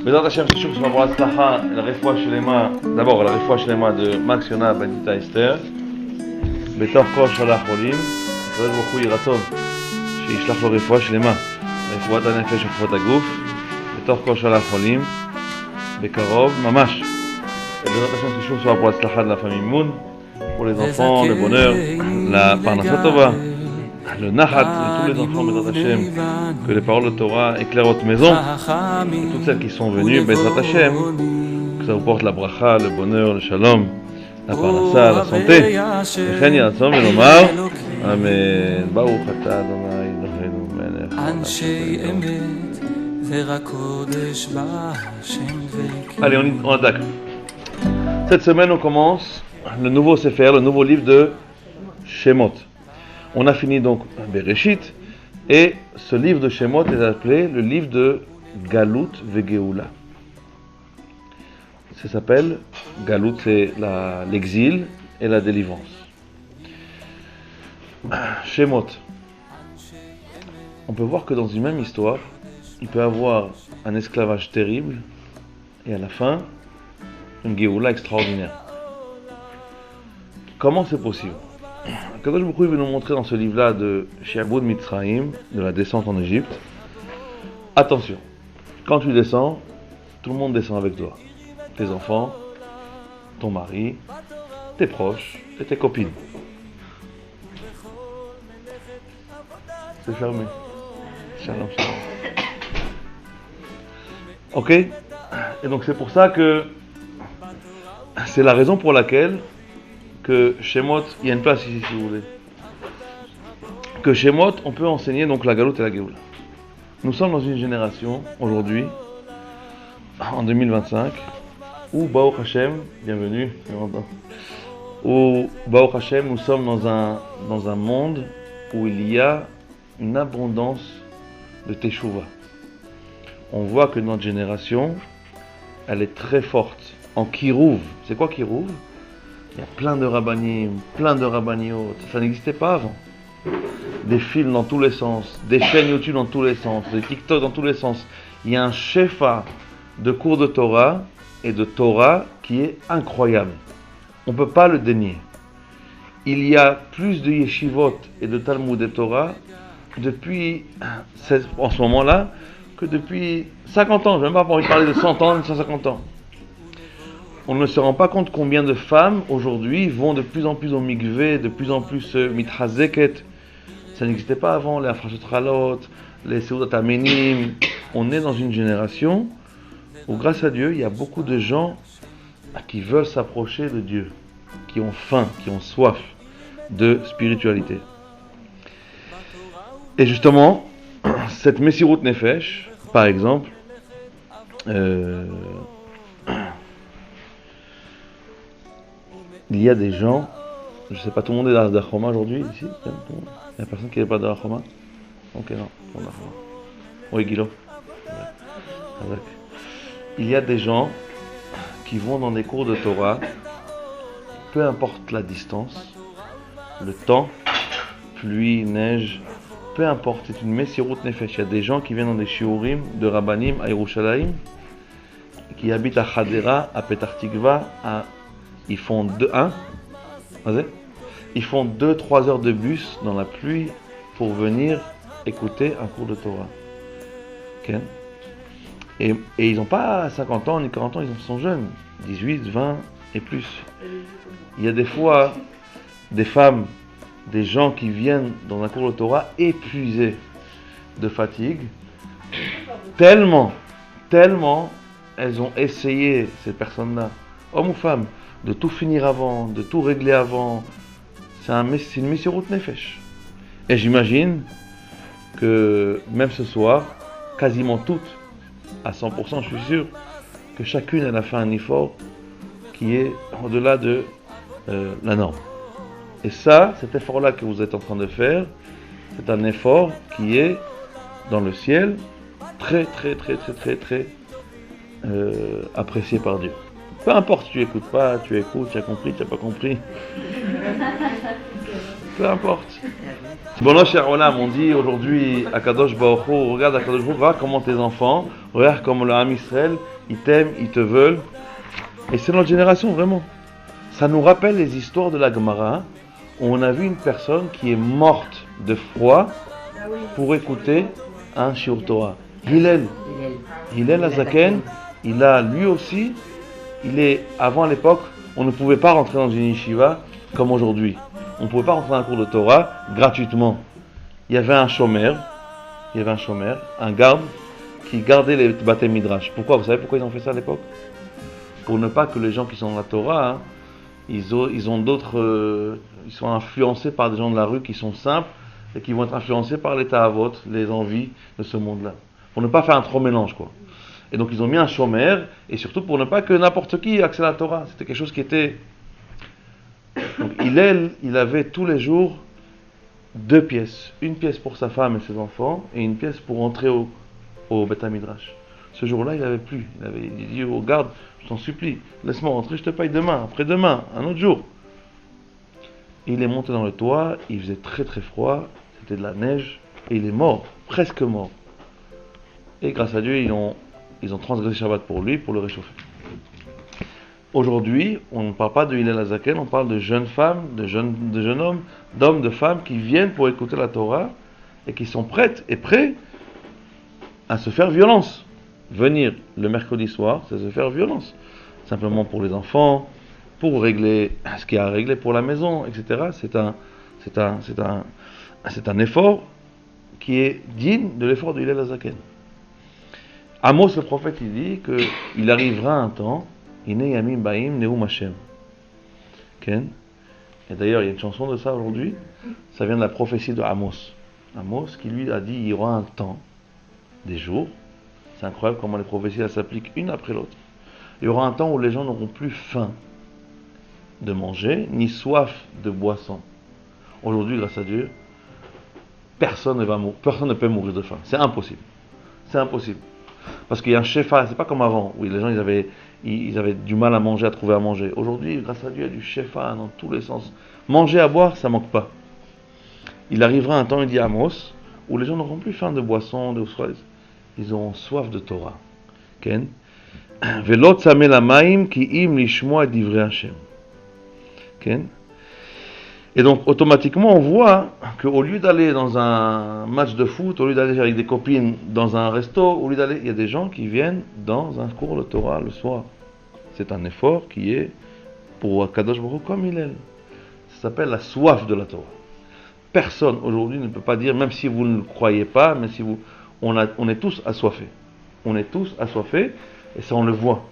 Bezrat Hashem, c'est sûr que je vais avoir la réfoua shlema, d'abord la réfoua shlema de Max Yona Benita Esther, בתוך כל שלח עולים, הקדוש ברוך הוא יהי רצון שישלח לו רפואה שלמה, רפואת הנפש ורפואת הגוף, בתוך כל שלח עולים, בקרוב, ממש. בעזרת השם, c'est sûr que ça va pour l'Atzlacha de la famille Moon, pour les enfants, le bonheur, la parnassa tova, le nahat de tous les enfants, Bezrat Hashem, que les paroles de Torah éclairent votre maison, et toutes celles qui sont venues, Bezrat Hashem, que ça vous porte la bracha, le bonheur, le shalom, la parnassa, la santé. וכן יהי רצון ונאמר, אמן. ברוך אתה אדוני אלוהינו מלך העולם שהחיינו. Allez, on attaque. Cette semaine, on commence le nouveau Sefer, le nouveau livre de Shemot. On a fini donc Bereshit, et ce livre de Shemot est appelé le livre de Galut Vegeoula. Ça s'appelle Galut, c'est l'exil et la délivrance. Shemot. On peut voir que dans une même histoire, il peut y avoir un esclavage terrible et à la fin, une Géoula extraordinaire. Comment c'est possible? Kadosh Baruch Hu veut nous montrer dans ce livre-là de Shi'abud Mitzrayim, de la descente en Égypte. Attention, quand tu descends, tout le monde descend avec toi. Tes enfants, ton mari, tes proches et tes copines. C'est fermé. Shalom, shalom. Ok? Et donc c'est pour ça que c'est la raison pour laquelle que Shemot, il y a une place ici si vous voulez. Que Shemot, on peut enseigner donc la Galut et la Géoula. Nous sommes dans une génération aujourd'hui, en 2025, où Baruch Hashem, bienvenue, où Baruch Hashem, nous sommes dans un monde où il y a une abondance de Teshuvah. On voit que notre génération, elle est très forte en Kirouv. C'est quoi Kirouv? Il y a plein de rabbanim, plein de rabbaniot. Ça n'existait pas avant. Des films dans tous les sens, des chaînes YouTube dans tous les sens, des TikTok dans tous les sens. Il y a un shefa de cours de Torah et de Torah qui est incroyable. On ne peut pas le dénier. Il y a plus de yeshivot et de Talmud et Torah depuis en ce moment-là que depuis 50 ans. Je n'ai même pas envie de parler de 100 ans, de 150 ans. On ne se rend pas compte combien de femmes aujourd'hui vont de plus en plus au mikvé, de plus en plus mithazeket. Ça n'existait pas avant, les afrashat chalot, les seudat amenim. On est dans une génération où, grâce à Dieu, il y a beaucoup de gens qui veulent s'approcher de Dieu, qui ont faim, qui ont soif de spiritualité. Et justement, cette Messirut Nefesh, par exemple, il y a des gens, je ne sais pas, tout le monde est dans Dachoma aujourd'hui, ici? Il n'y a personne qui n'est pas dans Dachoma? Ok, non, dans Dachoma. Oui, Guilo. Ouais. Il y a des gens qui vont dans des cours de Torah, peu importe la distance, le temps, pluie, neige, peu importe, c'est une Messirut Nefesh. Il y a des gens qui viennent dans des shiurim de Rabbanim à Yerushalayim, qui habitent à Hadera, à Petar Tikva, ils font 2-3 heures de bus dans la pluie pour venir écouter un cours de Torah. Okay. Et ils n'ont pas 50 ans ni 40 ans, ils sont jeunes, 18, 20 et plus. Il y a des fois des femmes, des gens qui viennent dans un cours de Torah épuisés de fatigue, tellement elles ont essayé, ces personnes-là, hommes ou femmes, de tout finir avant, de tout régler avant. C'est une Messirut Nefesh. Et j'imagine que même ce soir, quasiment toutes, à 100%, je suis sûr, que chacune elle a fait un effort qui est au-delà de la norme. Et ça, cet effort-là que vous êtes en train de faire, c'est un effort qui est dans le ciel, très apprécié par Dieu. Peu importe, tu écoutes pas, tu écoutes, tu as compris, tu n'as pas compris. Peu importe. Bon, cher Olam, on dit aujourd'hui à Kadosh Baruch Hu, regarde à Kadosh Baruch Hu, regarde comment tes enfants, regarde comment le Ham Israël, ils t'aiment, ils te veulent. Et c'est notre génération, vraiment. Ça nous rappelle les histoires de la Gemara, où on a vu une personne qui est morte de froid pour écouter un Shiur Torah. Hillel Azaken, il a lui aussi, avant à l'époque, on ne pouvait pas rentrer dans une yeshiva comme aujourd'hui. On ne pouvait pas rentrer dans un cours de Torah gratuitement. Il y avait un shomer, un garde, qui gardait les Batei Midrash. Pourquoi? Vous savez pourquoi ils ont fait ça à l'époque? Pour ne pas que les gens qui sont dans la Torah, ils sont influencés par des gens de la rue qui sont simples et qui vont être influencés par les ta'avot, les envies de ce monde-là. Pour ne pas faire un trop mélange, quoi. Et donc ils ont mis un shomer, et surtout pour ne pas que n'importe qui ait accès à la Torah. C'était quelque chose qui était... Donc il avait tous les jours 2 pièces. Une pièce pour sa femme et ses enfants, et une pièce pour entrer au Beth Midrash. Ce jour-là, il n'avait plus. Il dit au garde, je t'en supplie, laisse-moi rentrer, je te paye demain, après-demain, un autre jour. Il est monté dans le toit, il faisait très très froid, c'était de la neige, et il est mort, presque mort. Et grâce à Dieu, ils ont transgressé Shabbat pour lui, pour le réchauffer. Aujourd'hui, on ne parle pas de Hillel Azaken, on parle de jeunes femmes, de jeunes hommes, d'hommes, de femmes qui viennent pour écouter la Torah et qui sont prêtes et prêts à se faire violence. Venir le mercredi soir, c'est se faire violence. Simplement pour les enfants, pour régler ce qu'il y a à régler pour la maison, etc. C'est un effort qui est digne de l'effort de Hillel Azaken. Amos le prophète, il dit qu'il arrivera un temps, Ine Yamim Baim Neum Hashem. Ken. Et d'ailleurs, il y a une chanson de ça aujourd'hui. Ça vient de la prophétie de Amos. Amos qui lui a dit il y aura un temps, des jours. C'est incroyable comment les prophéties elles s'appliquent une après l'autre. Il y aura un temps où les gens n'auront plus faim de manger, ni soif de boisson. Aujourd'hui, grâce à Dieu, personne ne peut mourir de faim. C'est impossible. C'est impossible. Parce qu'il y a un shefa, c'est pas comme avant, où les gens ils avaient du mal à manger, à trouver à manger. Aujourd'hui, grâce à Dieu, il y a du shefa dans tous les sens. Manger, à boire, ça manque pas. Il arrivera un temps, il dit Amos, où les gens n'auront plus faim de boisson, de soif. Ils auront soif de Torah. Ken. Velot sameh lamaim ki im lishmoa divrei Hashem. Ken. Et donc, automatiquement, on voit qu'au lieu d'aller dans un match de foot, au lieu d'aller avec des copines dans un resto, au lieu d'aller, il y a des gens qui viennent dans un cours de Torah le soir. C'est un effort qui est pour Kadosh Baruch Hu comme il est. Ça s'appelle la soif de la Torah. Personne aujourd'hui ne peut pas dire, même si vous ne le croyez pas, même si on est tous assoiffés. On est tous assoiffés, et ça on le voit.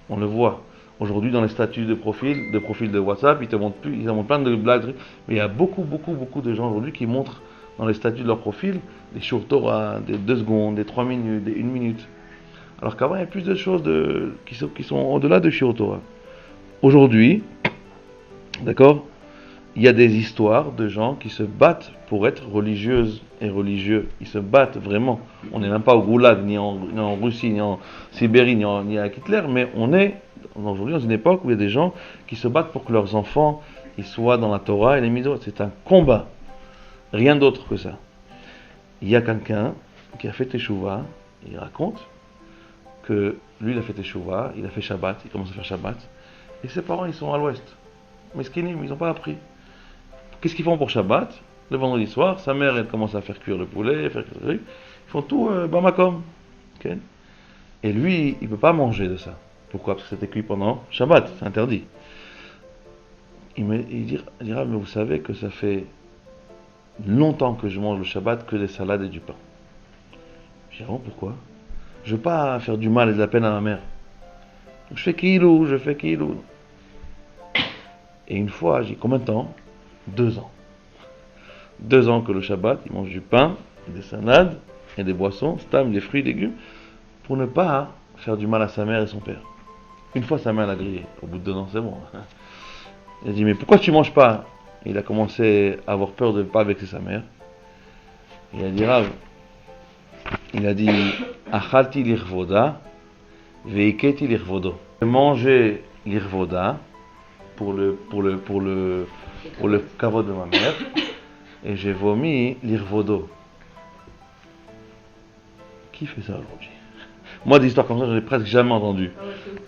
On le voit. Aujourd'hui, dans les statuts de profil de WhatsApp, ils te montrent plein de blagues. Mais il y a beaucoup de gens aujourd'hui qui montrent dans les statuts de leur profil des Shiur Torah, des 2 secondes, des 3 minutes, des 1 minute. Alors qu'avant, il y a plus de choses qui sont au-delà de Shiur Torah. Aujourd'hui, d'accord, il y a des histoires de gens qui se battent pour être religieuses et religieux. Ils se battent vraiment. On n'est même pas au Goulag, ni en Russie, ni en Sibérie, ni à Hitler, mais on est aujourd'hui dans une époque où il y a des gens qui se battent pour que leurs enfants ils soient dans la Torah et les mitzvot. C'est un combat. Rien d'autre que ça. Il y a quelqu'un qui a fait Teshuvah, il raconte que lui il a fait Teshuvah, il a fait Shabbat, il commence à faire Shabbat, et ses parents ils sont à l'ouest. Mais skinim, ils n'ont pas appris. Qu'est-ce qu'ils font pour Shabbat? Le vendredi soir, sa mère elle commence à faire cuire le poulet, ils font tout bamakom. Okay? Et lui, il ne peut pas manger de ça. Pourquoi? Parce que c'était cuit pendant Shabbat, c'est interdit. Il dira, mais vous savez que ça fait longtemps que je mange le Shabbat que des salades et du pain. Je dis, bon, pourquoi? Je ne veux pas faire du mal et de la peine à ma mère. Donc je fais kilou. Et une fois, j'ai dit, combien de temps? 2 ans. 2 ans que le Shabbat, il mange du pain, des salades et des boissons, stam, des fruits, légumes, pour ne pas faire du mal à sa mère et son père. Une fois, sa mère l'a grillé. Au bout de 2 ans, c'est bon. Il a dit, mais pourquoi tu ne manges pas? Il a commencé à avoir peur de ne pas vexer sa mère. Il a dit, Rav, Achalti l'irvoda, veiketi l'irvodo. J'ai mangé l'irvoda pour le kavod de ma mère, et j'ai vomi l'irvodo. Qui fait ça aujourd'hui? Moi, des histoires comme ça, j'en ai presque jamais entendu.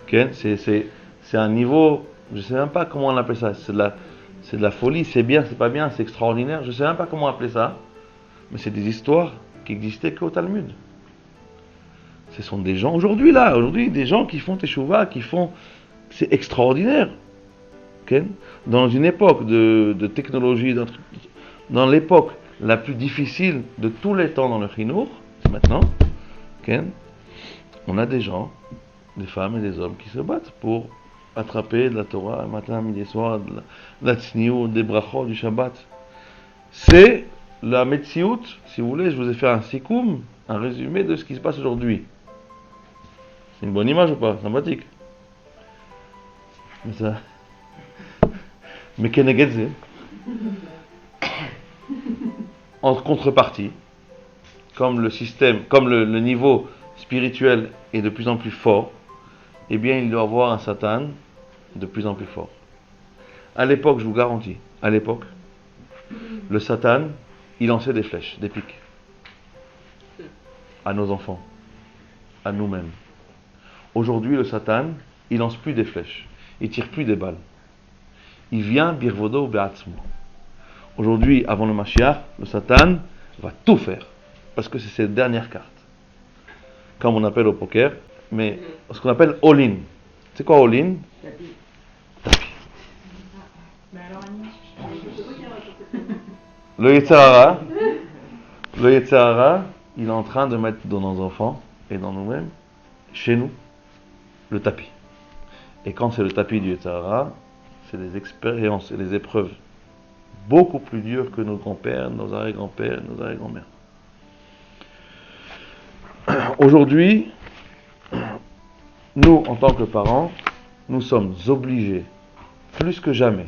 Okay? C'est un niveau, je ne sais même pas comment on appelle ça. C'est de la folie, c'est bien, c'est pas bien, c'est extraordinaire. Je ne sais même pas comment appeler ça. Mais c'est des histoires qui existaient qu'au Talmud. Ce sont des gens, aujourd'hui, des gens qui font teshuva, c'est extraordinaire. Okay? Dans une époque de technologie, dans l'époque la plus difficile de tous les temps dans le chinour, c'est maintenant, okay? On a des gens, des femmes et des hommes qui se battent pour attraper de la Torah, matin, midi, soir, de la tsniout, des brachot, du Shabbat. C'est la Metsiout, si vous voulez, je vous ai fait un sikoum, un résumé de ce qui se passe aujourd'hui. C'est une bonne image ou pas? Sympathique. Mais ça... Mais Kenegedze, en contrepartie, comme le système, comme le niveau spirituel est de plus en plus fort, eh bien il doit y avoir un Satan de plus en plus fort. À l'époque, je vous garantis, à l'époque, le Satan, il lançait des flèches, des pics, à nos enfants, à nous-mêmes. Aujourd'hui, le Satan, il lance plus des flèches, il tire plus des balles. Il vient birvodo be'atzmo. Aujourd'hui, avant le Mashiach, le Satan va tout faire, parce que c'est ses dernières cartes. Comme on appelle au poker, mais ce qu'on appelle all-in. C'est quoi all-in? Tapis. Le Yetzer Hara, il est en train de mettre dans nos enfants et dans nous-mêmes, chez nous, le tapis. Et quand c'est le tapis du Yetzer Hara, c'est des expériences et des épreuves beaucoup plus dures que nos grands-pères, nos arrière-grands-pères, nos arrière-grands-mères. Aujourd'hui, nous, en tant que parents, nous sommes obligés, plus que jamais,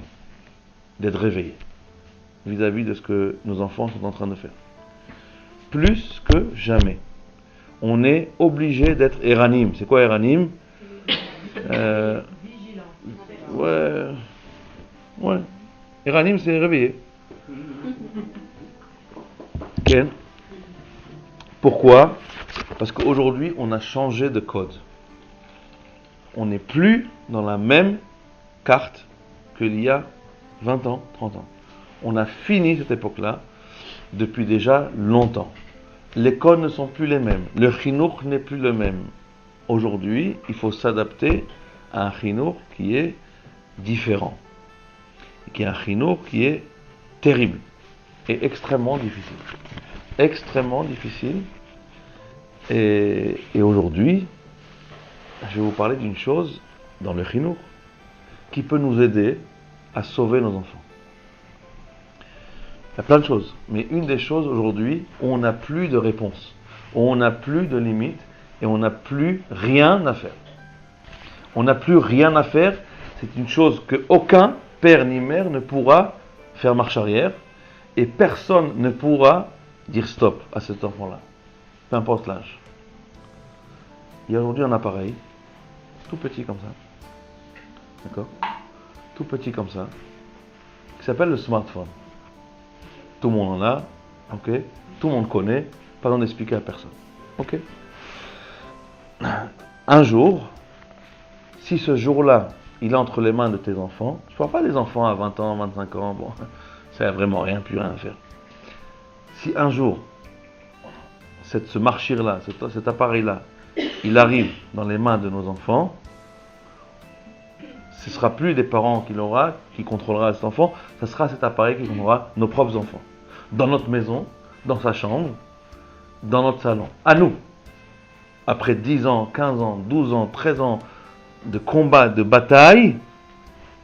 d'être réveillés vis-à-vis de ce que nos enfants sont en train de faire. Plus que jamais. On est obligé d'être Eranim. C'est quoi Eranim? Ouais. Eranim, c'est réveillé. Okay. Pourquoi? Parce qu'aujourd'hui, on a changé de code. On n'est plus dans la même carte qu'il y a 20 ans, 30 ans. On a fini cette époque-là depuis déjà longtemps. Les codes ne sont plus les mêmes. Le chinour n'est plus le même. Aujourd'hui, il faut s'adapter à un chinour qui est différent. Qui est un chinour qui est terrible et extrêmement difficile. Extrêmement difficile. Et aujourd'hui, je vais vous parler d'une chose dans le chinour qui peut nous aider à sauver nos enfants. Il y a plein de choses, mais une des choses aujourd'hui où on n'a plus de réponse, où on n'a plus de limite et on n'a plus rien à faire. On n'a plus rien à faire, c'est une chose que aucun père ni mère ne pourra faire marche arrière et personne ne pourra dire stop à cet enfant-là, peu importe l'âge. Il y a aujourd'hui un appareil, tout petit comme ça, d'accord, tout petit comme ça, qui s'appelle le smartphone. Tout le monde en a, ok, tout le monde connaît, pas besoin d'expliquer à personne, ok. Un jour, si ce jour-là, il est entre les mains de tes enfants, je ne parle pas des enfants à 20 ans, 25 ans, bon, ça n'a vraiment rien, plus rien à faire. Si un jour, ce marchir-là, cet appareil-là, il arrive dans les mains de nos enfants, ce ne sera plus des parents qui contrôlera cet enfant, ce sera cet appareil qui contrôlera nos propres enfants. Dans notre maison, dans sa chambre, dans notre salon. À nous. Après 10 ans, 15 ans, 12 ans, 13 ans de combat, de bataille,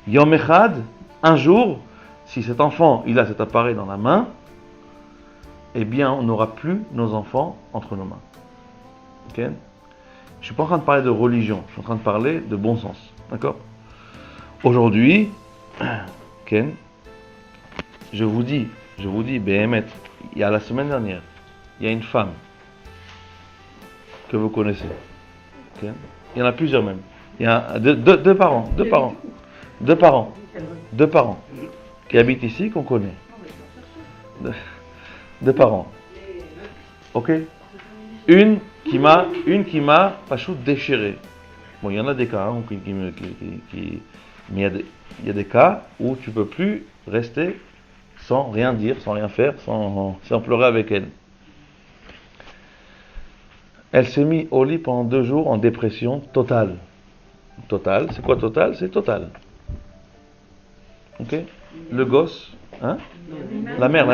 Yom Echad, un jour, si cet enfant, il a cet appareil dans la main, eh bien, on n'aura plus nos enfants entre nos mains. Okay? Je ne suis pas en train de parler de religion, je suis en train de parler de bon sens. D'accord? Aujourd'hui, Ken, je vous dis, Béhémet, il y a la semaine dernière, il y a une femme que vous connaissez. Okay? Il y en a plusieurs même. Il y a deux parents qui habitent ici, qu'on connaît. Deux parents. Ok? une qui m'a pachou déchiré. Bon, il y en a des cas, hein, mais il y a des cas où tu peux plus rester sans rien dire, sans rien faire, sans pleurer avec elle. Elle s'est mise au lit pendant 2 jours en dépression totale. Totale, c'est quoi total? C'est total. Ok? Le gosse, hein? La mère.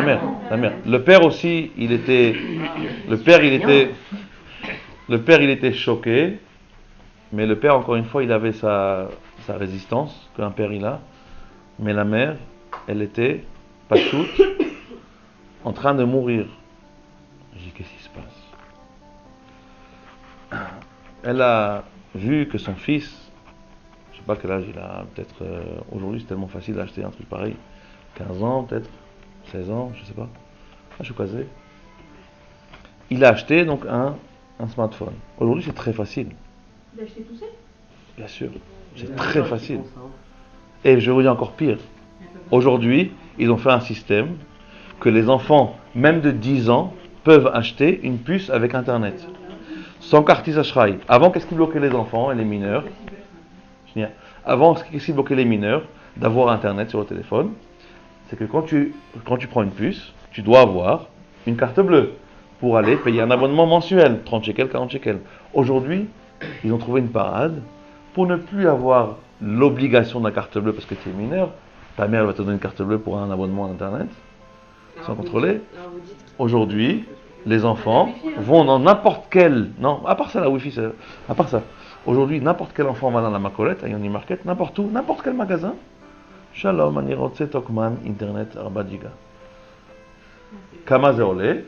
Le père aussi, le père il était choqué, mais le père encore une fois il avait sa résistance qu'un père il a, mais la mère, elle était pas toute en train de mourir. J'ai dit qu'est-ce qui se passe? Elle a vu que son fils, je sais pas quel âge il a, peut-être aujourd'hui c'est tellement facile d'acheter un truc pareil, 15 ans peut-être, 16 ans, je sais pas. Ah, je suis casé. Il a acheté donc un smartphone. Aujourd'hui c'est très facile. Il a acheté tout seul? Bien sûr, c'est très facile. Et je vais vous dire encore pire. Aujourd'hui, ils ont fait un système que les enfants, même de 10 ans, peuvent acheter une puce avec Internet. Sans carte Ashray. Avant, qu'est-ce qui bloquait les enfants et les mineurs? Avant, qu'est-ce qui bloquait les mineurs d'avoir Internet sur le téléphone? C'est que quand tu prends une puce, tu dois avoir une carte bleue pour aller payer un abonnement mensuel, 30 shekels, 40 shekels. Aujourd'hui, ils ont trouvé une parade pour ne plus avoir l'obligation de la carte bleue parce que tu es mineur. Ta mère va te donner une carte bleue pour un abonnement à Internet, sans contrôler. Aujourd'hui, les enfants vont dans n'importe quel... Non, à part ça, la Wi-Fi, à part ça. Aujourd'hui, n'importe quel enfant va dans la Macolette, à Yoni Market, n'importe où, n'importe quel magasin. Shalom, ani rotse Tokman, Internet, 4 giga. Kama Zeolé,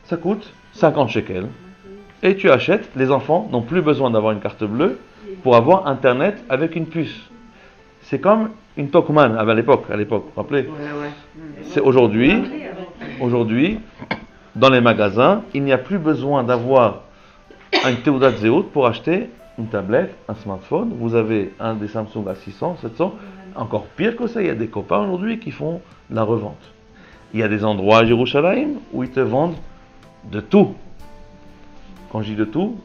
ça coûte 50 shekels. Et tu achètes, les enfants n'ont plus besoin d'avoir une carte bleue pour avoir Internet avec une puce. C'est comme une Tokman à l'époque, vous vous rappelez? C'est aujourd'hui, dans les magasins, il n'y a plus besoin d'avoir un Teudat Zeut pour acheter une tablette, un smartphone. Vous avez un des Samsung à 600, 700. Encore pire que ça, il y a des copains aujourd'hui qui font la revente. Il y a des endroits à Jérusalem où ils te vendent de tout. Quand je dis de tout,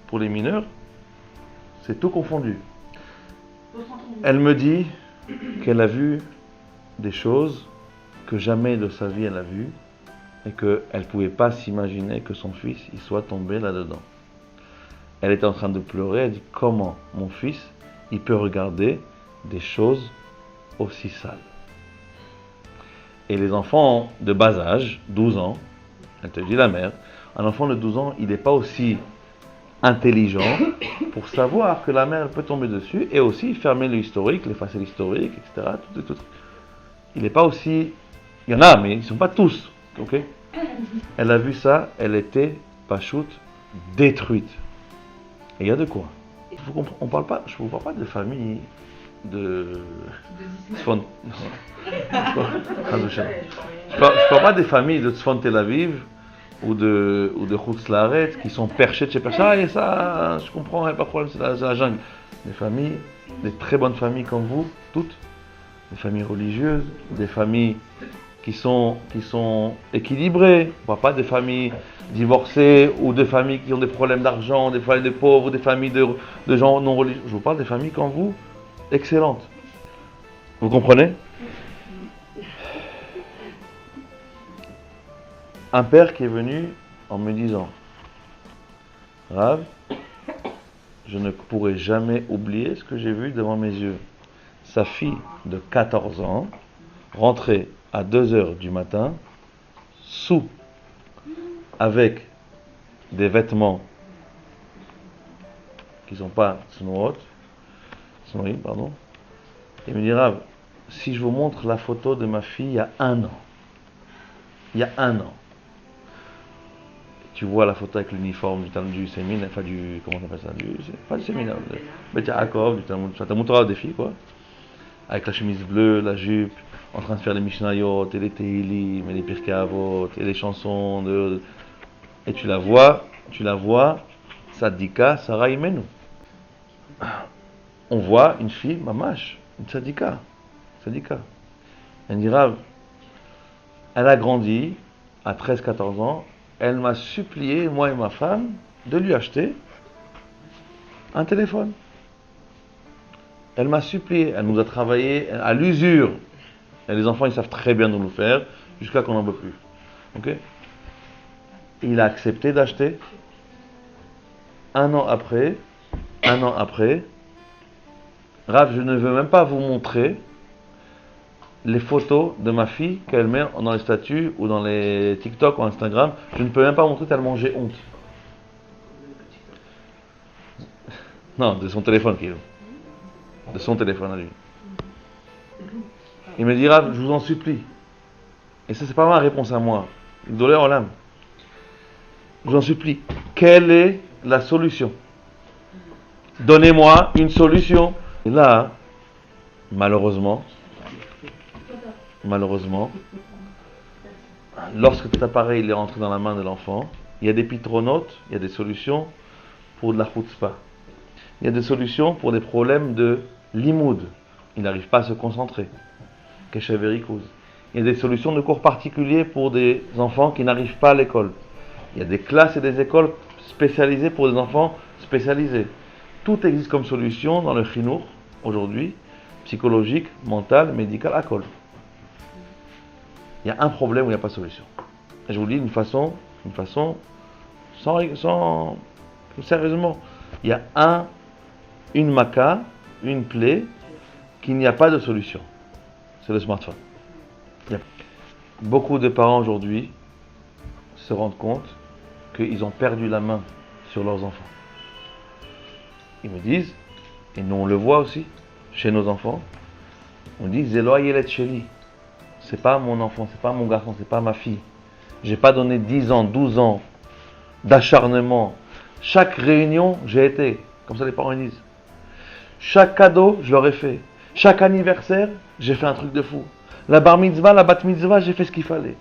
pour les mineurs, c'est tout confondu. Elle me dit qu'elle a vu des choses que jamais de sa vie elle a vues et qu'elle ne pouvait pas s'imaginer que son fils il soit tombé là-dedans. Elle était en train de pleurer, elle dit comment mon fils il peut regarder des choses aussi sales. Et les enfants de bas âge, 12 ans, elle te dit la mère, un enfant de 12 ans il n'est pas aussi intelligent pour savoir que la mère peut tomber dessus et aussi fermer l'historique, effacer l'historique, etc. Tout. Il n'est pas aussi... Il y en a, mais ils ne sont pas tous. Okay? Elle a vu ça, elle était pachoute, détruite. Et il y a de quoi. Je ne vous parle pas de famille de... Je parle pas des familles de Tzfon Tel Aviv ou de Chutz Laaretz qui sont perchés de chez perchés. Ah, et ça, je comprends, il n'y a pas de problème, c'est la jungle. Des familles, des très bonnes familles comme vous, toutes, des familles religieuses, des familles qui sont équilibrées. On ne parle pas des familles divorcées ou des familles qui ont des problèmes d'argent, des familles de pauvres, ou des familles de gens non religieux. Je vous parle des familles comme vous, excellentes. Vous comprenez? Un père qui est venu en me disant Rav, je ne pourrai jamais oublier ce que j'ai vu devant mes yeux. Sa fille de 14 ans rentrait à 2h du matin, sous, avec des vêtements qui ne sont pas snowy, pardon. Il me dit Rav, si je vous montre la photo de ma fille il y a un an, tu vois la photo avec l'uniforme du séminaire, enfin du, comment on appelle ça, pas du séminaire, du Yaakov, du Talmud Torah des filles quoi, avec la chemise bleue, la jupe, en train de faire les Mishnayot, et les Tehillim, et les Pirkei Avot, et les chansons et tu la vois, Tzadika, Sarah Imenu. On voit une fille, mamash, une Tzadika. Elle me dit Rav, elle a grandi à 13-14 ans elle m'a supplié, moi et ma femme, de lui acheter un téléphone. Elle m'a supplié, elle nous a travaillé à l'usure. Et les enfants, ils savent très bien nous le faire, jusqu'à qu'on n'en peut plus. Ok? Il a accepté d'acheter. Un an après, Rav, je ne veux même pas vous montrer les photos de ma fille qu'elle met dans les statuts ou dans les TikTok ou Instagram. Je ne peux même pas vous montrer tellement j'ai honte. Non, de son téléphone, Kilo. De son téléphone à lui. Il me dira, je vous en supplie. Et ça, c'est pas ma réponse à moi. Douleur en l'âme. Je vous en supplie. Quelle est la solution? Donnez-moi une solution. Et là, malheureusement, lorsque cet appareil il est rentré dans la main de l'enfant, il y a des pitronotes, il y a des solutions pour de la chutzpah. Il y a des solutions pour des problèmes de limoud. Il n'arrive pas à se concentrer. Keshev verikouz. Il y a des solutions de cours particuliers pour des enfants qui n'arrivent pas à l'école. Il y a des classes et des écoles spécialisées pour des enfants spécialisés. Tout existe comme solution dans le chinour aujourd'hui, psychologique, mental, médical, à col. Il y a un problème où il n'y a pas de solution. Et je vous le dis d'une façon sans sérieusement. Il y a une maca, une plaie, qu'il n'y a pas de solution. C'est le smartphone. Beaucoup de parents aujourd'hui se rendent compte qu'ils ont perdu la main sur leurs enfants. Ils me disent, et nous on le voit aussi, chez nos enfants, on dit, Zelo Yelet Sheli. C'est pas mon enfant, c'est pas mon garçon, c'est pas ma fille. J'ai pas donné 10 ans, 12 ans d'acharnement. Chaque réunion, j'ai été, comme ça les parents disent. Chaque cadeau, je leur ai fait. Chaque anniversaire, j'ai fait un truc de fou. La bar mitzvah, la bat mitzvah, j'ai fait ce qu'il fallait.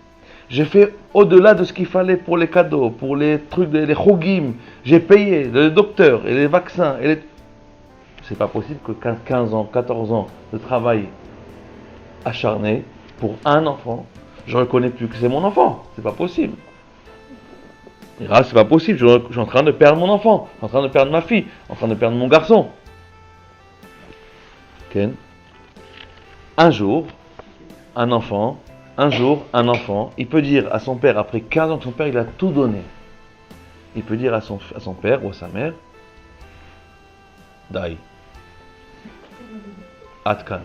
J'ai fait au-delà de ce qu'il fallait pour les cadeaux, pour les trucs, les chogim. J'ai payé le docteur et les vaccins. C'est pas possible que 15 ans, 14 ans de travail acharné pour un enfant, je ne reconnais plus que c'est mon enfant. C'est pas possible. Et là, c'est pas possible. Je suis en train de perdre mon enfant, en train de perdre ma fille, en train de perdre mon garçon. Ken. Un jour, un enfant, il peut dire à son père, après 15 ans que son père, il a tout donné. Il peut dire à son père ou à sa mère, Dai, Atkan,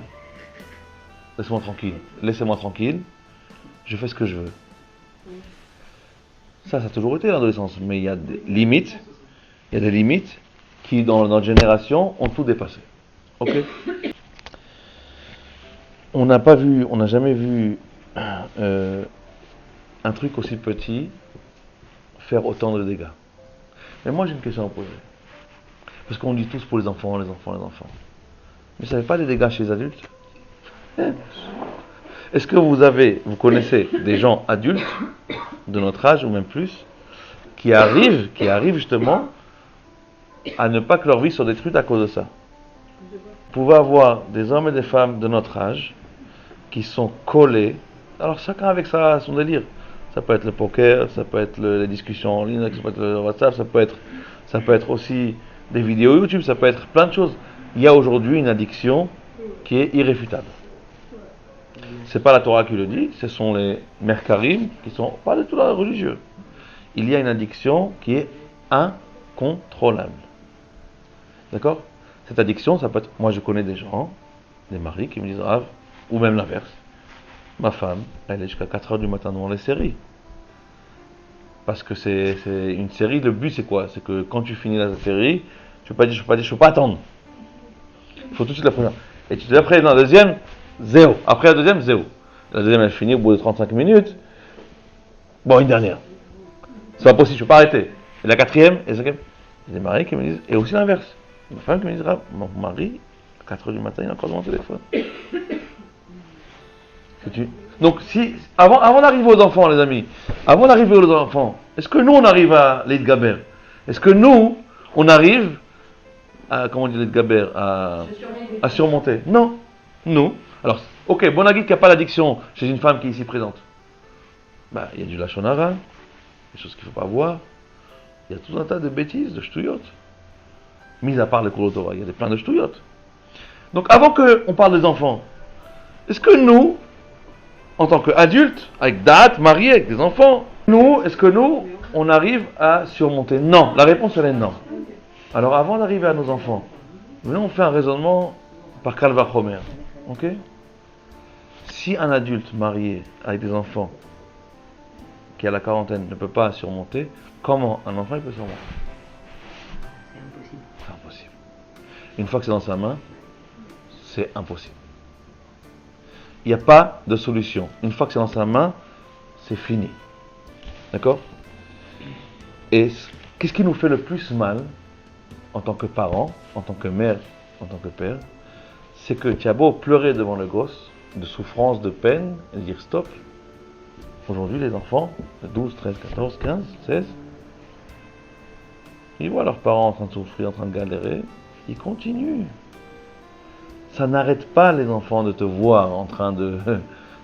laissez-moi tranquille, je fais ce que je veux. Ça a toujours été l'adolescence, mais il y a des limites, qui dans notre génération ont tout dépassé. Ok? On n'a jamais vu un truc aussi petit faire autant de dégâts. Mais moi j'ai une question à poser. Parce qu'on dit tous pour les enfants. Mais vous savez pas les dégâts chez les adultes? Est-ce que vous connaissez des gens adultes de notre âge ou même plus qui arrivent justement à ne pas que leur vie soit détruite à cause de ça? Vous pouvez avoir des hommes et des femmes de notre âge qui sont collés. Alors chacun avec son délire. Ça peut être le poker, ça peut être les discussions en ligne, ça peut être le WhatsApp, ça peut être aussi des vidéos YouTube, ça peut être plein de choses. Il y a aujourd'hui une addiction qui est irréfutable. C'est pas la Torah qui le dit, ce sont les merkarim qui sont pas du tout religieux. Il y a une addiction qui est incontrôlable. D'accord? Cette addiction, ça peut être. Moi je connais des gens, des maris qui me disent Rav, ou même l'inverse. Ma femme, elle est jusqu'à 4h du matin devant les séries. Parce que c'est une série, le but c'est quoi? C'est que quand tu finis la série, je peux pas attendre. Il faut tout de suite la première. Et tu te dis après, dans la deuxième, zéro. Après la deuxième, zéro. La deuxième, elle finit au bout de 35 minutes. Bon, une dernière. C'est pas possible, je peux pas arrêter. Et la quatrième, et la cinquième. Il y a des maris qui me disent, et aussi l'inverse. Ma femme qui me dit, mon mari, à 4h du matin, il est encore dans mon téléphone. Donc, avant d'arriver aux enfants, les amis, est-ce que nous, on arrive à l'Eidgaber? Est-ce que nous, on arrive à, comment on dit l'Eidgaber, à surmonter? Non. Nous. Alors, ok, bon, on a dit qu'il n'y a pas d'addiction chez une femme qui est ici présente. Il y a du Lachon Hara, des choses qu'il ne faut pas voir. Il y a tout un tas de bêtises, de ch'touillottes. Mis à part les cours de Torah, il y a plein de ch'touillottes. Donc avant qu'on parle des enfants, est-ce que nous, en tant qu'adultes, avec date, mariés, avec des enfants, est-ce que nous, on arrive à surmonter? Non, la réponse elle est non. Alors avant d'arriver à nos enfants, venons on fait un raisonnement par Kalvachomer. Ok? Si un adulte marié avec des enfants qui a la quarantaine ne peut pas surmonter, comment un enfant il peut surmonter? C'est impossible. C'est impossible. Une fois que c'est dans sa main, c'est impossible. Il n'y a pas de solution. Une fois que c'est dans sa main, c'est fini. D'accord? Et qu'est-ce qui nous fait le plus mal en tant que parents, en tant que mère, en tant que père? C'est que tu as beau pleurer devant le gosse, de souffrance, de peine, et dire stop. Aujourd'hui, les enfants de 12, 13, 14, 15, 16, ils voient leurs parents en train de souffrir, en train de galérer, ils continuent. Ça n'arrête pas les enfants de te voir en train de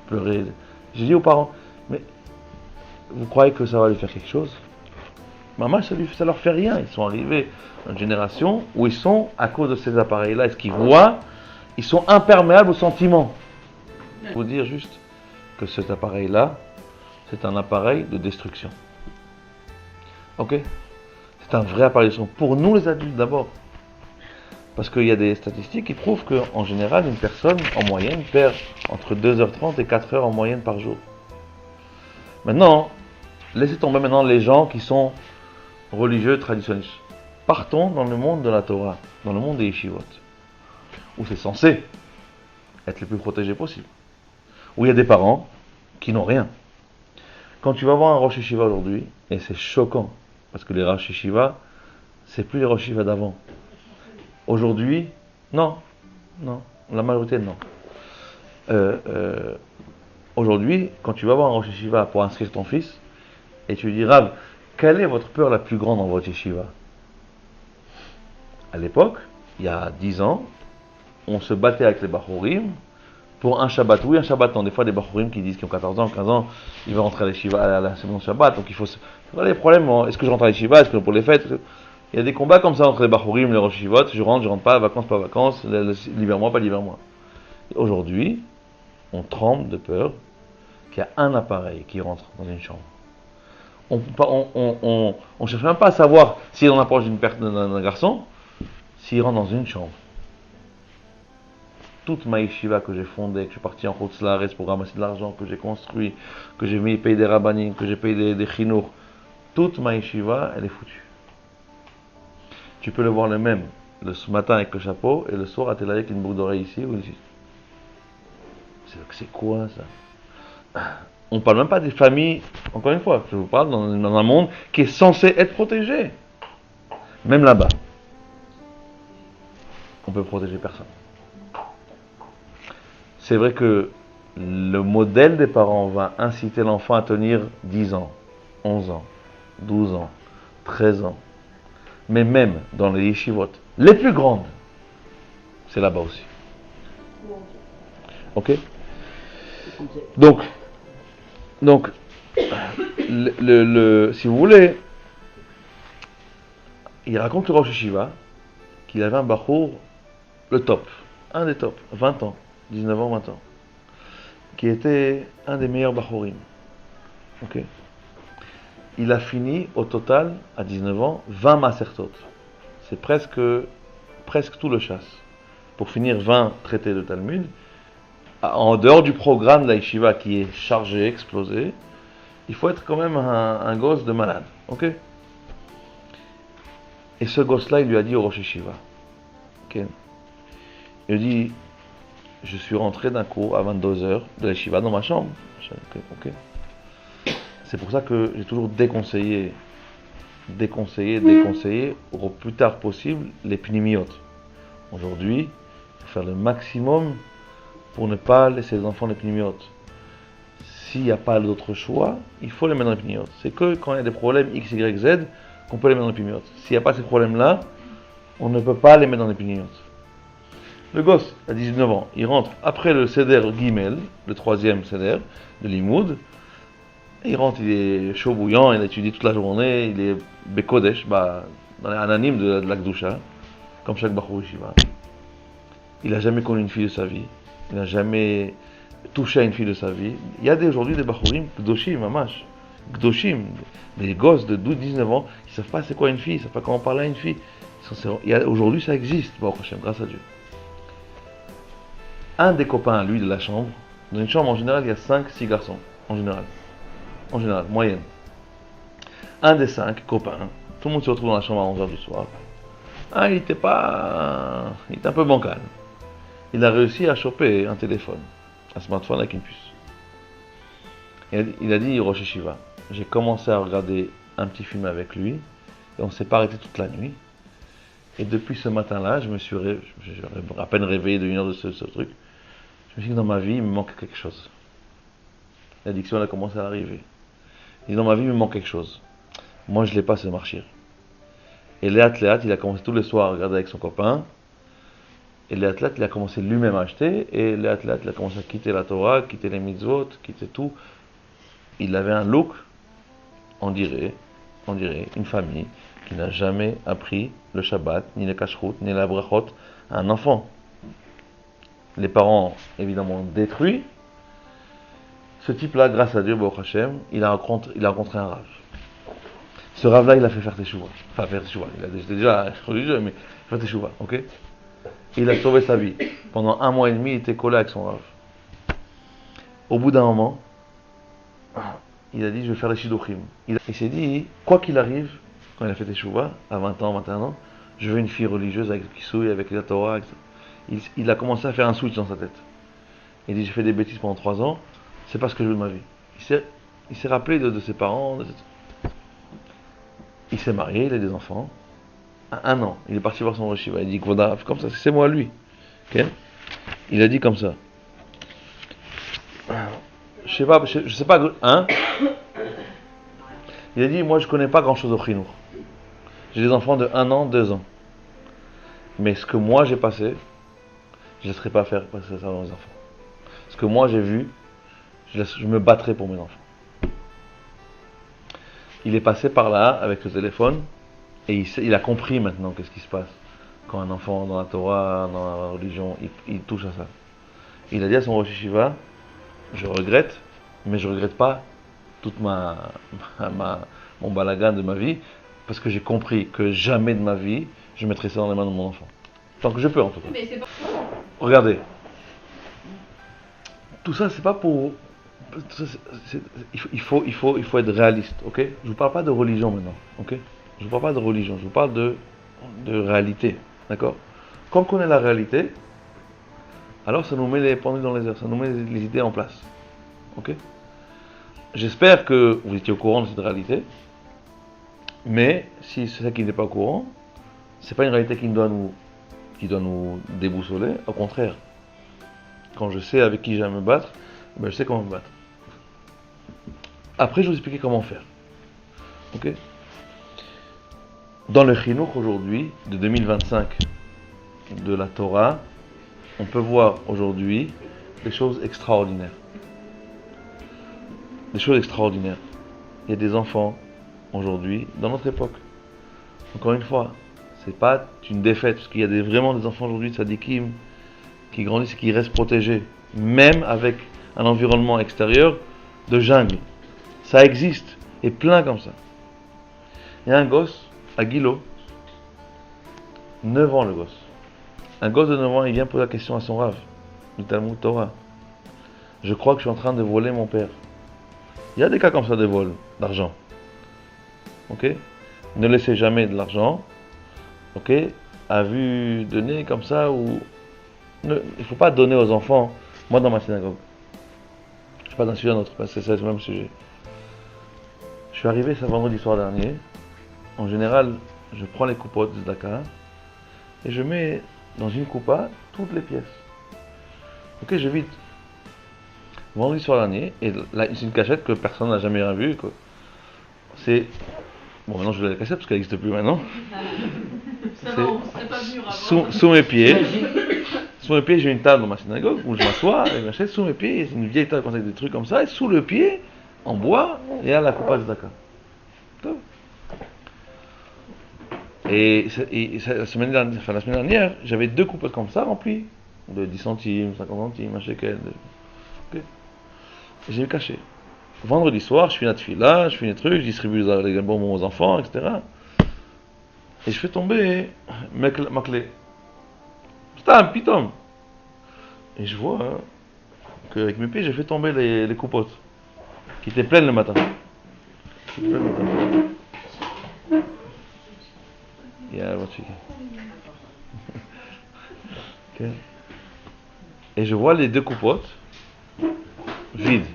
pleurer. J'ai dit aux parents, mais vous croyez que ça va lui faire quelque chose? Maman, ça leur fait rien. Ils sont arrivés dans une génération où ils sont, à cause de ces appareils-là, et ce qu'ils voient, ils sont imperméables aux sentiments. Il faut dire juste que cet appareil-là, c'est un appareil de destruction. Ok? C'est un vrai appareil de destruction. Pour nous les adultes d'abord. Parce qu'il y a des statistiques qui prouvent qu'en général, une personne, en moyenne, perd entre 2h30 et 4h en moyenne par jour. Maintenant, laissez tomber maintenant les gens qui sont religieux, traditionnalistes. Partons dans le monde de la Torah, dans le monde des yeshivot, où c'est censé être le plus protégé possible. Où il y a des parents qui n'ont rien. Quand tu vas voir un Rosh Yeshiva aujourd'hui, et c'est choquant, parce que les Rosh Yeshiva, c'est plus les Rosh Yeshiva d'avant. Aujourd'hui, non, la majorité non. Aujourd'hui, quand tu vas voir un Rosh Yeshiva pour inscrire ton fils, et tu lui dis, Rav, quelle est votre peur la plus grande dans votre Yeshiva? À l'époque, il y a 10 ans, on se battait avec les Bachorim pour un Shabbat. Oui, un Shabbat, non. Des fois, des Bachorim qui disent qu'ils ont 14 ans, 15 ans, ils vont rentrer à l'Yeshiva, à la semaine Shabbat, donc il faut... Voilà les problèmes, est-ce que je rentre à l'Yeshiva, est-ce que pour les fêtes? Il y a des combats comme ça entre les Bachorim, les Rosh Yeshivot, je rentre pas, vacances, pas vacances, l'hiver-mois, pas l'hiver-mois. Aujourd'hui, on tremble de peur qu'il y a un appareil qui rentre dans une chambre. On cherche même pas à savoir s'il en approche d'un garçon, s'il rentre dans une chambre. Toute ma yeshiva que j'ai fondée, que je suis parti en Chutz La'aretz pour ramasser de l'argent, que j'ai construit, que j'ai mis payé des rabbanim, que j'ai payé des chinours, toute ma yeshiva, elle est foutue. Tu peux le voir le même ce matin avec le chapeau et le soir à Tel Aviv avec une boucle d'oreille ici ou ici. C'est quoi ça? On ne parle même pas des familles, encore une fois, je vous parle dans un monde qui est censé être protégé. Même là-bas, on peut protéger personne. C'est vrai que le modèle des parents va inciter l'enfant à tenir 10 ans, 11 ans, 12 ans, 13 ans. Mais même dans les yeshivot, les plus grandes, c'est là-bas aussi. Ok? Donc, si vous voulez, il raconte le Rosh Yeshiva qu'il avait un bachour, le top, un des tops, 20 ans, 19 ans, 20 ans, qui était un des meilleurs bachourim. Ok? Il a fini au total, à 19 ans, 20 masertot. C'est presque tout le chasse. Pour finir 20 traités de Talmud, en dehors du programme de la yeshiva qui est chargé, explosé, il faut être quand même un gosse de malade. Ok? Et ce gosse-là, il lui a dit au Rosh Yeshiva. Okay. Il lui dit, je suis rentré d'un cours à 22h de la yeshiva dans ma chambre. Okay. C'est pour ça que j'ai toujours déconseillé au plus tard possible les pnimiotes. Aujourd'hui, il faut faire le maximum pour ne pas laisser les enfants les pnimiotes. S'il n'y a pas d'autre choix, il faut les mettre dans les pnimiotes. C'est que quand il y a des problèmes X, Y, Z qu'on peut les mettre dans les pnimiotes. S'il n'y a pas ces problèmes-là, on ne peut pas les mettre dans les pnimiotes. Le gosse, à 19 ans, il rentre après le Seder Gimel, le troisième Seder de Limoud. Et il rentre, il est chaud bouillant, il étudie toute la journée, il est Bekodesh, dans les ananim de la Gdusha, comme chaque Bachur Yeshiva. Il n'a jamais connu une fille de sa vie, il n'a jamais touché à une fille de sa vie. Il y a aujourd'hui des Bachurim, Gdoshim, Mamash, Gdoshim, des gosses de 12-19 ans qui ne savent pas c'est quoi une fille, ils ne savent pas comment parler à une fille. Aujourd'hui ça existe, Baruch Hashem, grâce à Dieu. Un des copains, lui, de la chambre, dans une chambre en général, il y a 5-6 garçons, en général, moyenne. Un des 5 copains, tout le monde se retrouve dans la chambre à 11h du soir. Il était un peu bancal. Il a réussi à choper un téléphone, un smartphone avec une puce. Il a dit Rosh Yeshiva, j'ai commencé à regarder un petit film avec lui, et on ne s'est pas arrêté toute la nuit. Et depuis ce matin-là, j'aurais à peine réveillé de 1 heure de ce truc. Je me suis dit que dans ma vie, il me manque quelque chose. L'addiction, elle a commencé à arriver. Il dit, dans ma vie, il me manque quelque chose. Moi, je ne l'ai pas, ce marchir. Et Léat, il a commencé tous les soirs à regarder avec son copain. Et Léat, il a commencé lui-même à acheter. Et Léat, il a commencé à quitter la Torah, quitter les mitzvot, quitter tout. Il avait un look, on dirait, une famille qui n'a jamais appris le Shabbat, ni le Kashrut, ni la Brachot à un enfant. Les parents, évidemment, détruits. Ce type-là, grâce à Dieu, Baruch Hashem, il a rencontré un Rav. Ce Rav-là, il a fait faire Teshuva. Enfin, faire Teshuva. Il était déjà religieux, mais faire Teshuva, ok? Et il a sauvé sa vie. Pendant 1 mois et demi, il était collé avec son Rav. Au bout d'un moment, il a dit, je vais faire les Shidduchim. Il s'est dit, quoi qu'il arrive, quand il a fait Teshuva, à 20 ans, 21 ans, je veux une fille religieuse avec le Kisui, avec la Torah, etc. Il a commencé à faire un switch dans sa tête. Il dit, j'ai fait des bêtises pendant 3 ans, c'est pas ce que je veux de ma vie. Il s'est rappelé de ses parents, il s'est marié, il a des enfants. À 1 an, il est parti voir son Rosh Yeshiva. Il dit, voilà, comme ça, c'est moi lui. Okay? Il a dit comme ça. Je sais pas, hein? Il a dit, moi je connais pas grand chose au Chinour. J'ai des enfants de 1 an, 2 ans. Mais ce que moi j'ai passé, je ne laisserai pas faire passer ça dans les enfants. Ce que moi j'ai vu, je me battrai pour mes enfants. Il est passé par là avec le téléphone et il a compris maintenant qu'est-ce qui se passe quand un enfant dans la Torah, dans la religion, il touche à ça. Il a dit à son Rosh Yeshiva, je regrette, mais je regrette pas toute mon balagan de ma vie, parce que j'ai compris que jamais de ma vie je mettrai ça dans les mains de mon enfant. Tant que je peux en tout cas. Mais c'est pas... Regardez. Tout ça, c'est pas pour... Il faut être réaliste, ok? Je vous parle pas de religion maintenant, ok? Je vous parle pas de religion, je vous parle de réalité, d'accord? Quand on connaît la réalité, alors ça nous met les pendules dans les airs, ça nous met les idées en place, ok? J'espère que vous étiez au courant de cette réalité, mais si c'est ça qui n'est pas au courant, c'est pas une réalité qui doit nous déboussoler, au contraire. Quand je sais avec qui j'ai à me battre, ben je sais comment me battre. Après, je vais vous expliquer comment faire. Ok? Dans le Chinuch aujourd'hui, de 2025, de la Torah, on peut voir aujourd'hui des choses extraordinaires. Des choses extraordinaires. Il y a des enfants aujourd'hui, dans notre époque. Encore une fois, c'est pas une défaite, parce qu'il y a vraiment des enfants aujourd'hui, tzadikim, qui grandissent et qui restent protégés, même avec un environnement extérieur de jungle. Ça existe, et plein comme ça. Il y a un gosse, à Guilo, 9 ans le gosse. Un gosse de 9 ans, il vient poser la question à son Rav, du Talmud Torah. Je crois que je suis en train de voler mon père. Il y a des cas comme ça de vol d'argent. Ok? Ne laissez jamais de l'argent, ok? À vue de nez comme ça, ou... il ne faut pas donner aux enfants. Moi, dans ma synagogue, je ne suis pas d'un sujet à un autre, parce que c'est le même sujet. Je suis arrivé ce vendredi soir dernier. En général, je prends les coupottes de Dakar et je mets dans une coupa toutes les pièces. Ok, je vide. Vendredi soir dernier, et là, c'est une cachette que personne n'a jamais rien vue. C'est... Bon, maintenant je vais la cachette parce qu'elle n'existe plus maintenant. Ça va, on serait pas venu avant. Sous mes pieds. Sous mes pieds, j'ai une table dans ma synagogue où je m'assois et m'achète sous mes pieds. C'est une vieille table avec des trucs comme ça. Et sous le pied, en bois et à la coupa de Zaka. La semaine dernière, j'avais 2 coupettes comme ça remplies de 10 centimes, 50 centimes, un shekel. Okay. Et j'ai caché. Vendredi soir, je fais la tefila, je fais les trucs, je distribue les bonbons aux enfants, etc. Et je fais tomber ma clé. C'était un piton. Et je vois qu'avec mes pieds, j'ai fait tomber les coupottes qui étaient pleines le matin. Yeah, okay. Et je vois les 2 coupottes vides.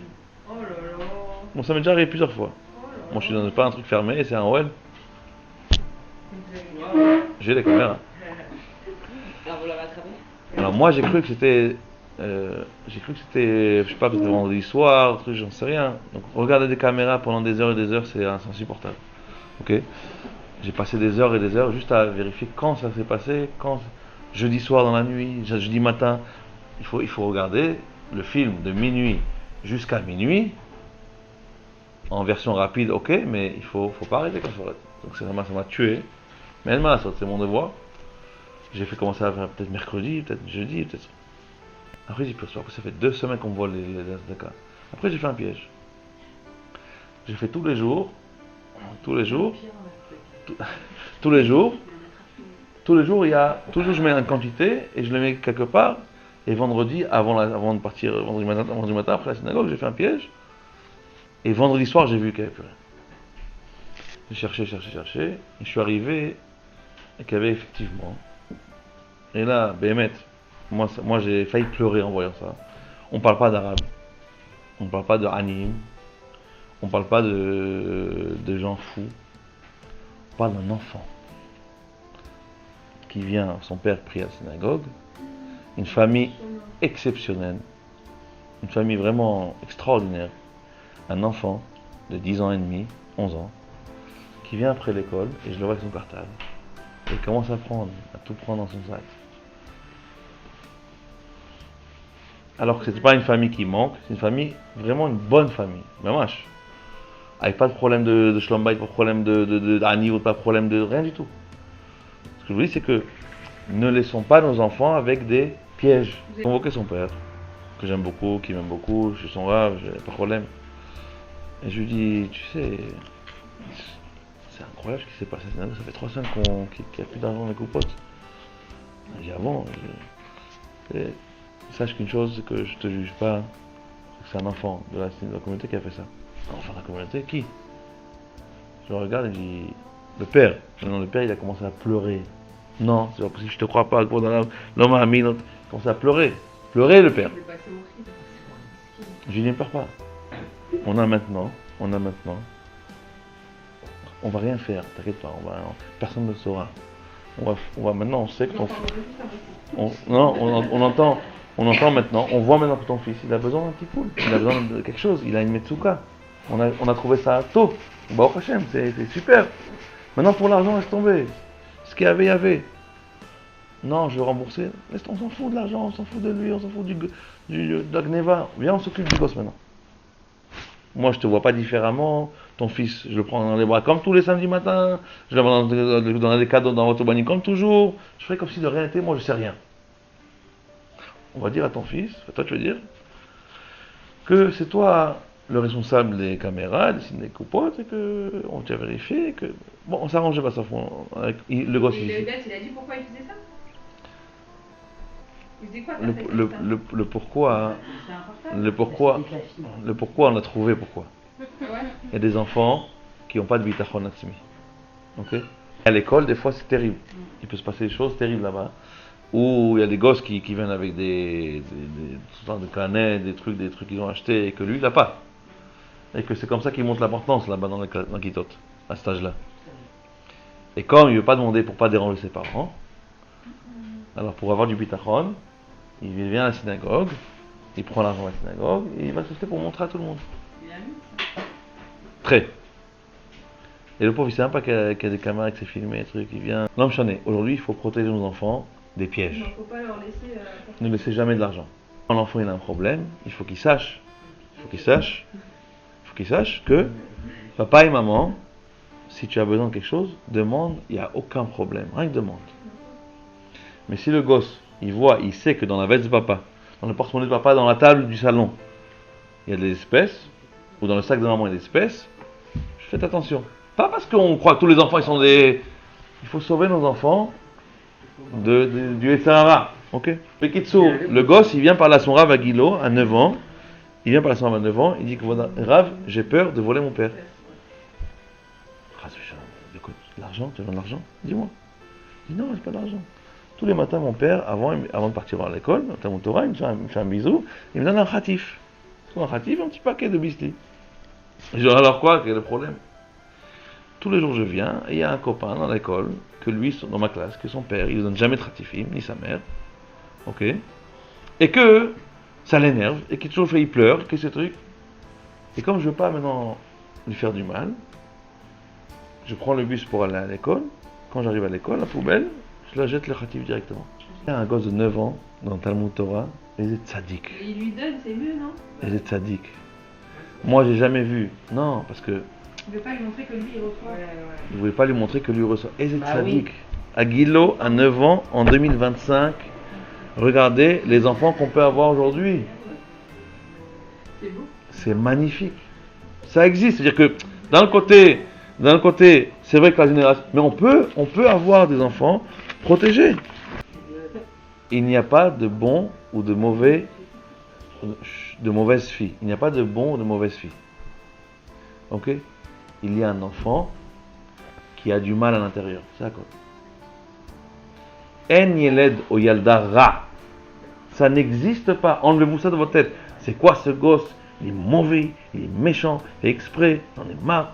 Oh là là. Bon, ça m'est déjà arrivé plusieurs fois. Moi, je suis dans pas un truc fermé, c'est un OL. J'ai les caméras. Alors vous l'avez attrapé? Alors moi, j'ai cru que c'était, je sais pas, peut-être vendredi soir, truc, j'en sais rien. Donc regarder des caméras pendant des heures et des heures, c'est insupportable. Ok. J'ai passé des heures et des heures juste à vérifier quand ça s'est passé, quand jeudi soir dans la nuit, jeudi matin. Il faut regarder le film de minuit jusqu'à minuit en version rapide, ok, mais il faut pas arrêter quand faut arrêter. Donc ça m'a tué. Mais elle m'a sorti, c'est mon devoir. J'ai fait commencer à faire peut-être mercredi, peut-être jeudi, peut-être. Après j'ai pris après ça fait 2 semaines qu'on voit les cas. Après j'ai fait un piège. J'ai fait tous les jours, tous les jours, il y a toujours je mets une quantité et je le mets quelque part. Et vendredi, avant de partir, vendredi matin après la synagogue, j'ai fait un piège. Et vendredi soir, j'ai vu qu'il n'y avait plus rien. J'ai cherché. Et je suis arrivé et qu'il y avait effectivement. Et là, Béhémet, moi j'ai failli pleurer en voyant ça. On ne parle pas d'arabe. On ne parle pas de anim. On ne parle pas de gens fous. On parle d'un enfant qui vient, son père prie à la synagogue. Une famille exceptionnelle. Une famille vraiment extraordinaire. Un enfant de 10 ans et demi, 11 ans, qui vient après l'école, et je le vois avec son cartable, et il commence à tout prendre dans son sac. Alors que c'était pas une famille qui manque, c'est une famille, vraiment une bonne famille, mamash. Avec pas de problème de shlombait, pas de problème d'ani, ou pas de problème de rien du tout. Ce que je vous dis, c'est que ne laissons pas nos enfants avec des pièges. J'ai convoqué son père, que j'aime beaucoup, qui m'aime beaucoup, je suis son rave, j'ai pas de problème. Et je lui dis, tu sais, c'est incroyable ce qui s'est passé. Ça fait 3 semaines qu'il n'y a plus d'argent dans les coupottes. Il dit, ah bon, sache qu'une chose, c'est que je te juge pas, c'est un enfant de la communauté qui a fait ça. Un enfant de la communauté, qui? Je le regarde et je dis, le père. Non, le père, il a commencé à pleurer. Non, c'est pas possible, je te crois pas. L'homme a mis, il commence à pleurer. Pleurer, le père. Je lui dis, ne pleure pas. On a maintenant, on va rien faire, t'inquiète pas, personne ne le saura. Maintenant, on sait que ton fils, on entend maintenant, on voit maintenant que ton fils, il a besoin d'un petit poule, il a besoin de quelque chose, il a une metsuka. On a trouvé ça tôt. Baruch Hashem, c'est super. Maintenant pour l'argent, laisse tomber. Ce qu'il y avait, il y avait. Non, je veux rembourser. On s'en fout de l'argent, on s'en fout de lui, on s'en fout de la gneva. Viens, on s'occupe du gosse maintenant. Moi, je te vois pas différemment. Ton fils, je le prends dans les bras comme tous les samedis matins. Je le donne des cadeaux dans Autobani comme toujours. Je ferai comme si de rien n'était. Moi, je sais rien. On va dire à ton fils, toi, tu veux dire que c'est toi le responsable des caméras, des coupottes, et que on t'a vérifié, que bon, on s'arrangeait pas ça avec le gosse ici. Il a dit pourquoi il faisait ça? Il faisait quoi le pourquoi, le pourquoi on a trouvé pourquoi. Ouais. Il y a des enfants qui n'ont pas de bitachon atzmi. Ok. À l'école, des fois, c'est terrible. Il peut se passer des choses terribles là-bas. Où il y a des gosses qui viennent avec des sortes de canettes, des trucs qu'ils ont achetés et que lui, il n'a pas. Et que c'est comme ça qu'il montre l'importance là-bas dans Kitot, à cet âge-là. Et comme il ne veut pas demander pour ne pas déranger ses parents, alors pour avoir du bitachon, il vient à la synagogue, il prend l'argent à la synagogue et il va se faire pour montrer à tout le monde. Très. Et le pauvre, il sait même pas qu'il y a des caméras qui s'est filmé, des trucs, il vient. L'homme chané. Aujourd'hui, il faut protéger nos enfants des pièges. Il ne faut pas leur laisser. Ne laissez jamais de l'argent. Quand l'enfant il a un problème, il faut qu'il sache faut qu'il sache que papa et maman, si tu as besoin de quelque chose, demande, il n'y a aucun problème, rien que demande. Mais si le gosse, il sait que dans la veste de papa, dans le porte-monnaie de papa, dans la table du salon, il y a des espèces, ou dans le sac de maman il y a des espèces, faites attention. Pas parce qu'on croit que tous les enfants ils sont des... Il faut sauver nos enfants du Etzara. Ok. Bekitsour, le gosse il vient parler à son Rav à Gilo à 9 ans. Il vient parler à son Rav à 9 ans. Il dit que voilà, Rav, j'ai peur de voler mon père. De quoi? L'argent? Tu as besoin de l'argent? Dis-moi. Il dit non, j'ai pas d'argent. Tous les matins, mon père, avant de partir à l'école, dans mon Torah, il me fait un bisou, il me donne un khatif. Un khatif, un petit paquet de biscuits. Je dis alors quoi? Quel est le problème? Tous les jours je viens et il y a un copain dans l'école, que lui, dans ma classe, que son père, il ne donne jamais de khatifim, ni sa mère. Ok? Et que ça l'énerve, et qu'il toujours fait, il pleure, que ce truc. Et comme je veux pas maintenant lui faire du mal, je prends le bus pour aller à l'école. Quand j'arrive à l'école, la poubelle, je la jette le khatif directement. Il y a un gosse de 9 ans dans Talmud Torah, et il est tzaddik. Il lui donne, c'est mieux, non? Il est tzaddik. Moi, j'ai jamais vu. Non, parce que Il veut pas lui montrer que lui, il reçoit. je ne voulais pas lui montrer que lui reçoit. Et c'est Bah tzaddik. oui. À Gilo, à 9 ans, en 2025, regardez les enfants qu'on peut avoir aujourd'hui. C'est beau. C'est magnifique. Ça existe. C'est-à-dire que d'un côté, c'est vrai que la génération... Mais on peut avoir des enfants protégés. Il n'y a pas de bon ou de mauvais, de mauvaise fille. Il n'y a pas de bon ou de mauvaise fille. Ok? Il y a un enfant qui a du mal à l'intérieur. C'est d'accord. En yeled o yalda ra. Ça n'existe pas. Enlevez-vous ça de votre tête. C'est quoi ce gosse? Il est mauvais, il est méchant, il fait exprès, j'en ai marre.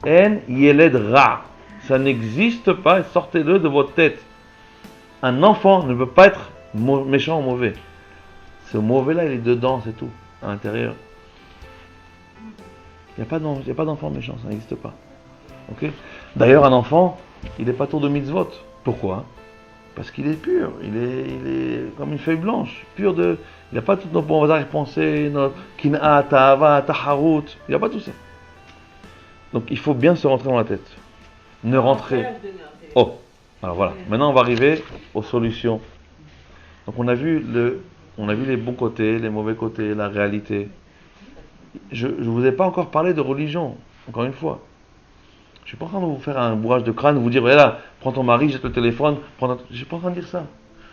En yeled ra. Ça n'existe pas. Sortez-le de votre tête. Un enfant ne peut pas être méchant ou mauvais. Ce mauvais-là, il est dedans, c'est tout, à l'intérieur. Il n'y a pas d'enfant méchant, ça n'existe pas. Okay? D'ailleurs, un enfant, il n'est pas tour de mitzvot. Pourquoi? Parce qu'il est pur, il est comme une feuille blanche, pur de... Il n'a pas toutes nos bons pensées, notre kin'a, ta'ava, taharut, il n'y a pas tout ça. Donc il faut bien se rentrer dans la tête. Ne rentrer... Oh, alors voilà, maintenant on va arriver aux solutions. Donc on a vu les bons côtés, les mauvais côtés, la réalité. Je ne vous ai pas encore parlé de religion, encore une fois. Je ne suis pas en train de vous faire un bourrage de crâne, vous dire, voilà, prends ton mari, jette le téléphone, je ne suis pas en train de dire ça.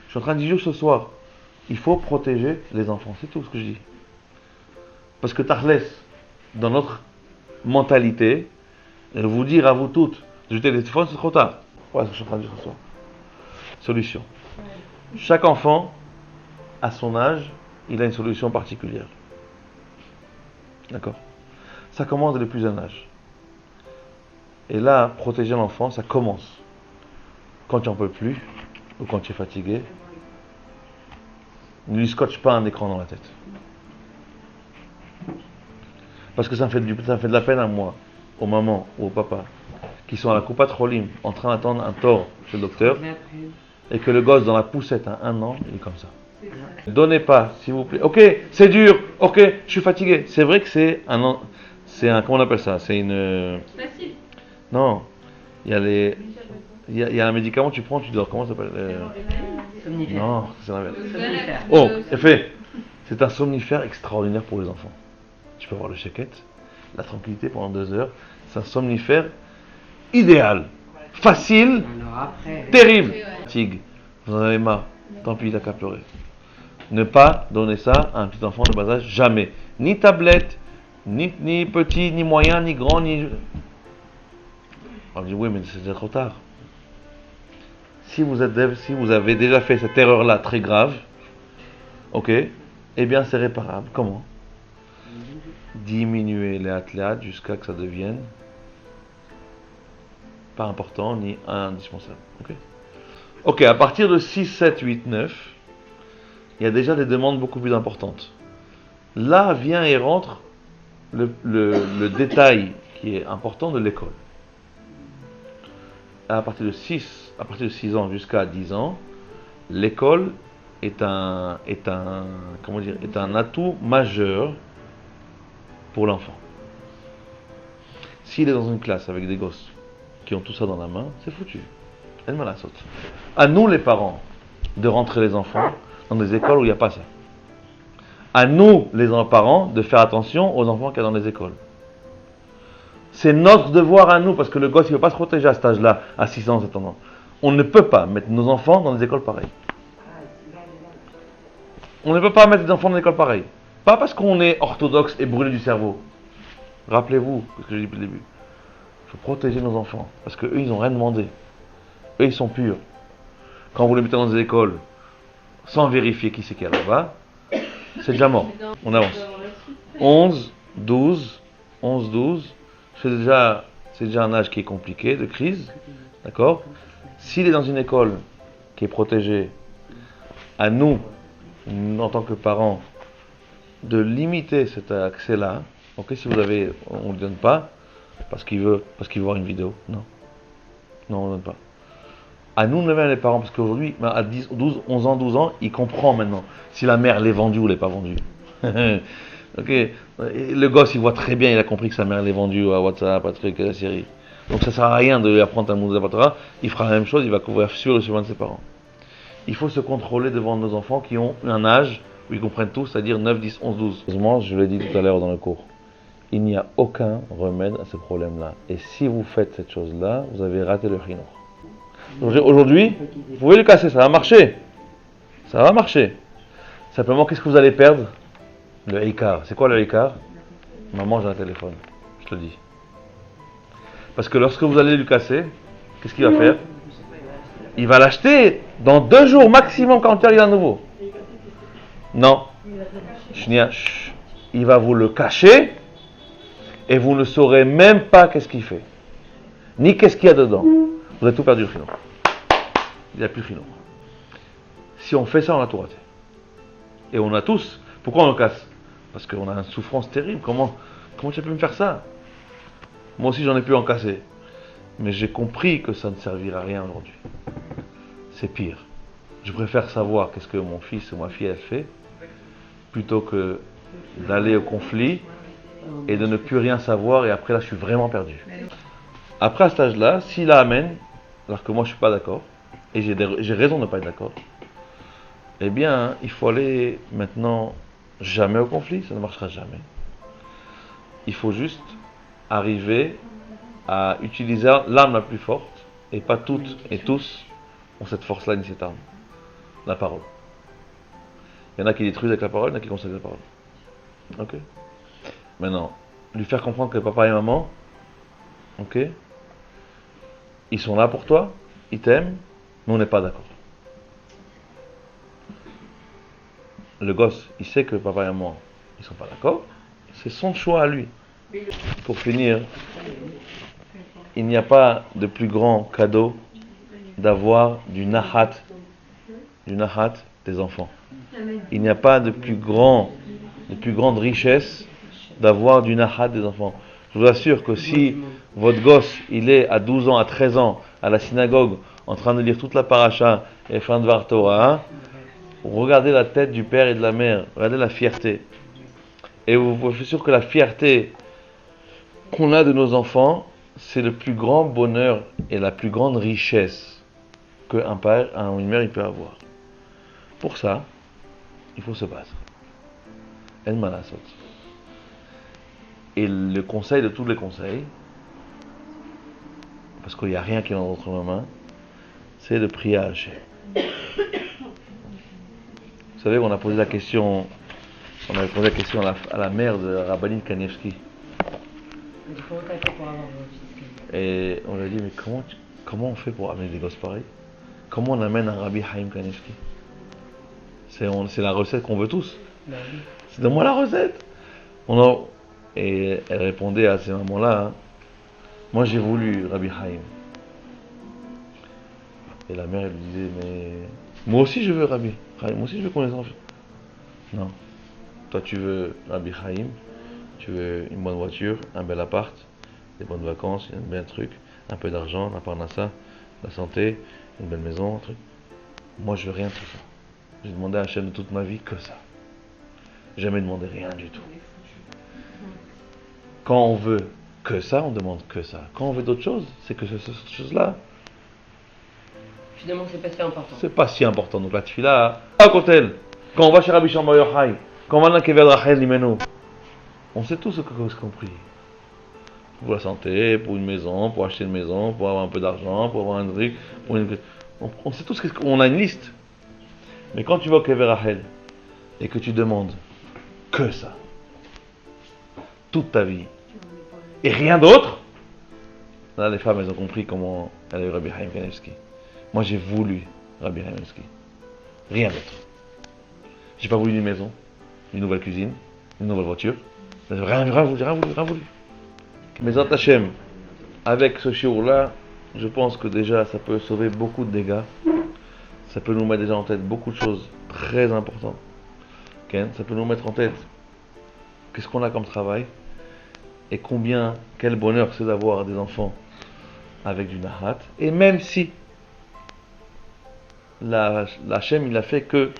Je suis en train de dire ce soir, il faut protéger les enfants, c'est tout ce que je dis. Parce que Tarles, dans notre mentalité, vous dire à vous toutes, de jeter le téléphone, c'est trop tard. Voilà ce que je suis en train de dire ce soir. Solution. Chaque enfant, à son âge, il a une solution particulière. D'accord? Ça commence dès le plus jeune âge. Et là, protéger l'enfant, ça commence. Quand tu n'en peux plus, ou quand tu es fatigué, ne lui scotche pas un écran dans la tête. Parce que ça me fait de la peine à moi, aux mamans ou aux papas, qui sont à la Coupat Cholim, en train d'attendre un tort chez le docteur, et que le gosse dans la poussette à 1 an, il est comme ça. Donnez pas, s'il vous plaît. Ok, c'est dur, ok, je suis fatigué. C'est vrai que c'est un, comment on appelle ça? C'est une... Facile. Non, il y a un médicament que tu prends, tu dors. Comment ça s'appelle? Somnifère. Non, c'est l'inverse. Somnifère. Oh, effet. C'est un somnifère extraordinaire pour les enfants. Tu peux avoir le shaket, la tranquillité pendant 2 heures. C'est un somnifère idéal, facile, Alors après, terrible. Fatigue, vous en avez marre. Tant pis, il a qu'à pleurer. Ne pas donner ça à un petit enfant de bas âge, jamais. Ni tablette, ni petit, ni moyen, ni grand, ni... On dit oui, mais c'est déjà trop tard. Si vous avez déjà fait cette erreur-là très grave, ok, eh bien c'est réparable. Comment? Diminuer les athlètes jusqu'à que ça devienne pas important ni indispensable. Ok. Ok, à partir de 6, 7, 8, 9, il y a déjà des demandes beaucoup plus importantes. Là vient et rentre le détail qui est important de l'école. À partir de 6 ans jusqu'à 10 ans, l'école est un atout majeur pour l'enfant. S'il est dans une classe avec des gosses qui ont tout ça dans la main, c'est foutu. Elle m'a la saute. À nous les parents de rentrer les enfants dans des écoles où il n'y a pas ça. À nous les parents de faire attention aux enfants qu'il y a dans les écoles. C'est notre devoir à nous, parce que le gosse il ne veut pas se protéger à cet âge-là, à 6 ans, 7 ans. On ne peut pas mettre nos enfants dans des écoles pareilles. On ne peut pas mettre des enfants dans des écoles pareilles. Pas parce qu'on est orthodoxe et brûlé du cerveau. Rappelez-vous ce que j'ai dit depuis le début. Il faut protéger nos enfants, parce qu'eux ils n'ont rien demandé. Eux ils sont purs. Quand vous les mettez dans des écoles sans vérifier qui c'est qu'il y a là-bas, c'est déjà mort. On avance. 11, 12, c'est déjà un âge qui est compliqué, de crise. D'accord? S'il est dans une école qui est protégée, à nous, en tant que parents, de limiter cet accès-là. Ok, si vous avez, on ne le donne pas, parce qu'il veut voir une vidéo. Non, on ne le donne pas. À nous, les parents, parce qu'aujourd'hui, à 10, 12, 11 ans, 12 ans, il comprend maintenant si la mère l'est vendue ou l'est pas vendue. Ok, et le gosse, il voit très bien, il a compris que sa mère l'est vendue à WhatsApp, à truc, à la série. Donc ça sert à rien de lui apprendre un mot de il fera la même chose, il va couvrir sur le chemin de ses parents. Il faut se contrôler devant nos enfants qui ont un âge où ils comprennent tout, c'est-à-dire 9, 10, 11, 12. Heureusement, je l'ai dit tout à l'heure dans le cours, il n'y a aucun remède à ce problème-là. Et si vous faites cette chose-là, vous avez raté le chinour. Aujourd'hui, vous pouvez le casser, ça va marcher. Ça va marcher. Simplement, qu'est-ce que vous allez perdre? Le Icar. C'est quoi le Icar? Maman, j'ai un téléphone. Je te le dis. Parce que lorsque vous allez lui casser, qu'est-ce qu'il va faire? Il va l'acheter dans 2 jours maximum quand il a un nouveau. Non. Il va vous le cacher et vous ne saurez même pas qu'est-ce qu'il fait. Ni qu'est-ce qu'il y a dedans. Vous avez tout perdu le chinois. Il n'y a plus le chinois. Si on fait ça, on a tout raté. Et on a tous. Pourquoi on le casse? Parce qu'on a une souffrance terrible. Comment tu as pu me faire ça? Moi aussi j'en ai pu en casser. Mais j'ai compris que ça ne servira à rien aujourd'hui. C'est pire. Je préfère savoir qu'est-ce que mon fils ou ma fille elle fait, plutôt que d'aller au conflit et de ne plus rien savoir et après là je suis vraiment perdu. Après à cet âge-là, s'il la amène, alors que moi je suis pas d'accord, et j'ai raison de ne pas être d'accord, eh bien il faut aller maintenant jamais au conflit, ça ne marchera jamais. Il faut juste arriver à utiliser l'arme la plus forte, et pas toutes et tous ont cette force-là ni cette arme. La parole. Il y en a qui détruisent avec la parole, il y en a qui conseillent avec la parole. Ok? Maintenant, lui faire comprendre que papa et maman, ok, ils sont là pour toi, ils t'aiment, mais on n'est pas d'accord. Le gosse, il sait que papa et maman, ils sont pas d'accord, c'est son choix à lui. Pour finir, il n'y a pas de plus grand cadeau d'avoir du nahat des enfants. Il n'y a pas de plus grande richesse d'avoir du nahat des enfants. Je vous assure que si votre gosse, il est à 12 ans, à 13 ans, à la synagogue, en train de lire toute la paracha et fin de Var Torah, regardez la tête du père et de la mère, regardez la fierté. Et je suis sûr que la fierté qu'on a de nos enfants, c'est le plus grand bonheur et la plus grande richesse qu'un père, une mère, il peut avoir. Pour ça, il faut se battre. El malasot. Et le conseil de tous les conseils, parce qu'il n'y a rien qui est dans notre main, c'est de prier à Hachem. Vous savez, on avait posé la question à la mère de Rabbanit Kanievski. Et on lui a dit, mais comment on fait pour amener des gosses pareils? Comment on amène un Rabbi Haim Kanievski? C'est la recette qu'on veut tous. C'est donne-moi la recette. Et elle répondait à ces moments-là, hein, moi j'ai voulu Rabbi Haim. Et la mère elle lui disait, mais moi aussi je veux Rabbi Haim, moi aussi je veux qu'on les enfants. Non. Toi tu veux Rabbi Haim, tu veux une bonne voiture, un bel appart, des bonnes vacances, un bel truc, un peu d'argent, la parnassa, la santé, une belle maison, un truc. Moi je veux rien de tout ça. J'ai demandé à Hachem de toute ma vie que ça. Jamais demandé rien du tout. Quand on veut que ça, on demande que ça. Quand on veut d'autres choses, c'est que cette chose-là, Finalement, c'est pas si important. c'est pas si important. Donc la tefila, à côté, quand on va chez Rabbi Shimon Bar Yochai, quand on va dans le Kever Rachel Limenu, on sait tous ce qu'on prie. Pour la santé, pour une maison, pour acheter une maison, pour avoir un peu d'argent, pour avoir un truc. On sait tous qu'on a une liste. Mais quand tu vas au Kever Rachel et que tu demandes que ça, toute ta vie, et rien d'autre, là les femmes elles ont compris comment elle a eu Rabbi Chaim Kanievski. Moi j'ai voulu Rabbi Chaim Kanievski. Rien d'autre. J'ai pas voulu une maison, une nouvelle cuisine, une nouvelle voiture. Rien voulu. Mais en Hachem, avec ce shiur-là, je pense que déjà ça peut sauver beaucoup de dégâts. Ça peut nous mettre déjà en tête beaucoup de choses très importantes. Okay? Ça peut nous mettre en tête qu'est-ce qu'on a comme travail et quel bonheur c'est d'avoir des enfants avec du nahat. Et même si la Hachem il a fait que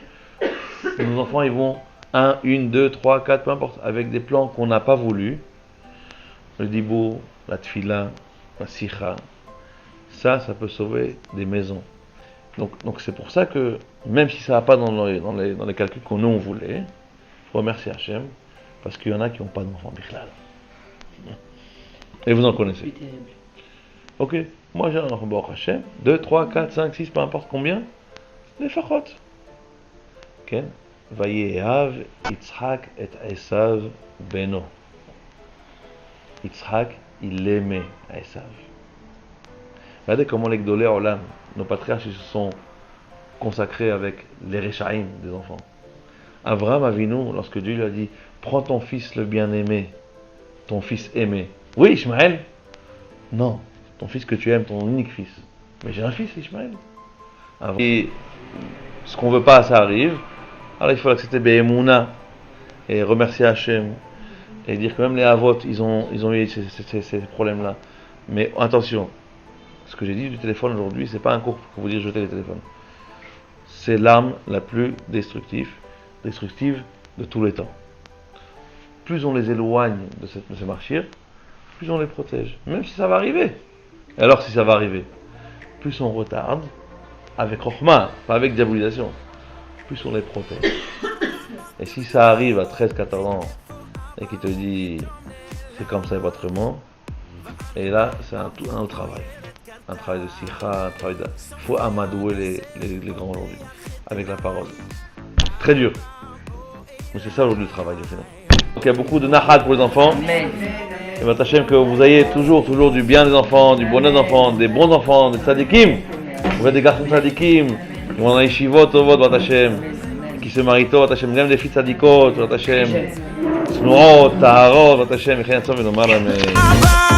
nos enfants ils vont 1, 2, 3, 4, peu importe, avec des plans qu'on n'a pas voulu, le dibour, la tfila, la sikha, ça peut sauver des maisons. Donc c'est pour ça que, même si ça va pas dans les calculs qu'on nous on voulait, il faut remercier Hachem, parce qu'il y en a qui n'ont pas d'enfants bichlal. Et vous en connaissez. C'est terrible. Ok, moi j'ai un enfant Baruch Hachem, 2, 3, 4, 5, 6, peu importe combien, les fachot. Ok, Vayehav Yitzhak et Esav Beno. Yitzhak, il aimait Esav. Regardez comment les Gdolei Olam, nos patriarches, ils se sont consacrés avec les Rechaim des enfants. Avraham Avinu, lorsque Dieu lui a dit, prends ton fils le bien-aimé, ton fils aimé. Oui, Ishmaël? Non, ton fils que tu aimes, ton unique fils. Mais j'ai un fils, Ishmaël. Et ce qu'on veut pas, ça arrive. Alors il faut accepter Be'emouna et remercier Hachem et dire que même les Avot, ils ont eu ces problèmes-là. Mais attention, ce que j'ai dit du téléphone aujourd'hui, c'est pas un cours pour vous dire jeter les téléphones. C'est l'arme la plus destructive de tous les temps. Plus on les éloigne de ces marchés, plus on les protège. Même si ça va arriver. Et alors si ça va arriver, plus on retarde, avec Chokhmah, pas avec diabolisation, plus on les protège. Et si ça arrive à 13-14 ans, et qu'il te dit, c'est comme ça et pas autrement, et là, c'est un autre travail. Un travail de sikha, un travail de... Il faut amadouer les grands aujourd'hui, avec la parole. Très dur. Mais c'est ça aujourd'hui le travail, au final. Donc il y a beaucoup de nahad pour les enfants. Mais Et votre Hachem, que vous ayez toujours du bien des enfants, du bonheur des enfants, des bons enfants, des tzadikim. Vous avez des garçons tzadikim, qui vont dans les yeshivot, votre Hachem, qui se marient, votre Hachem, même des filles tzadikot, votre Hachem, snuot, taharot, votre Hachem, et rien de ça, mais normal, mais...